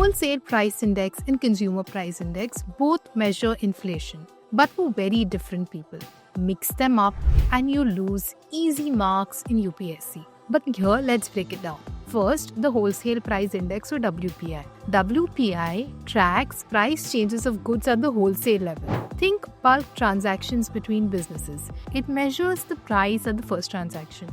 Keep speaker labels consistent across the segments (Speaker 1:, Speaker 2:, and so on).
Speaker 1: Wholesale price index and consumer price index both measure inflation, but for very different people. Mix them up and you lose easy marks in UPSC. But here, let's break it down. First, the Wholesale Price Index or WPI. WPI tracks price changes of goods at the wholesale level. Think bulk transactions between businesses. It measures the price at the first transaction.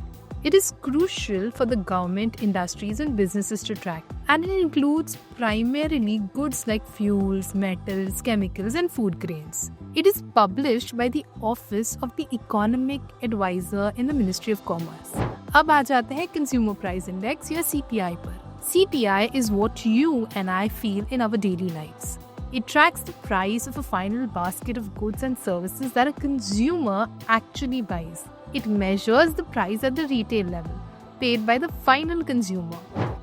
Speaker 1: It is crucial for the government, industries, and businesses to track, and it includes primarily goods like fuels, metals, chemicals, and food grains. It is published by the Office of the Economic Advisor in the Ministry of Commerce. अब आ जाते हैं consumer price index या CPI पर. CPI is what you and I feel in our daily lives. It tracks the price of a final basket of goods and services that a consumer actually buys. It measures the price at the retail level, paid by the final consumer.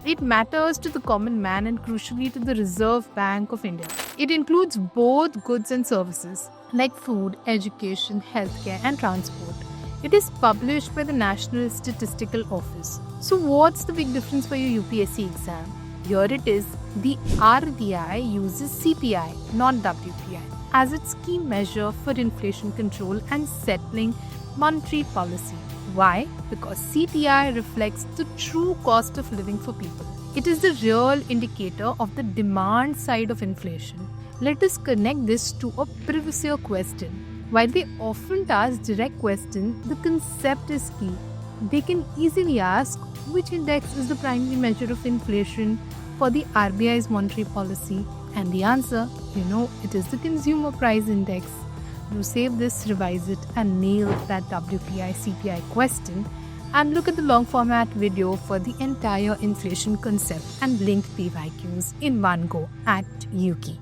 Speaker 1: It matters to the common man and crucially to the Reserve Bank of India. It includes both goods and services like food, education, healthcare, and transport. It is published by the National Statistical Office. So what's the big difference for your UPSC exam? Here it is. The RBI uses CPI, not WPI, as its key measure for inflation control and settling monetary policy. Why? Because CPI reflects the true cost of living for people. It is the real indicator of the demand side of inflation. Let us connect this to a previous year question. While they often ask direct questions, the concept is key. They can easily ask which index is the primary measure of inflation for the RBI's monetary policy, and the answer, it is the Consumer Price Index. Do save this, revise it, and nail that WPI CPI question, and look at the long format video for the entire inflation concept and linked PYQs in one go at Yuki.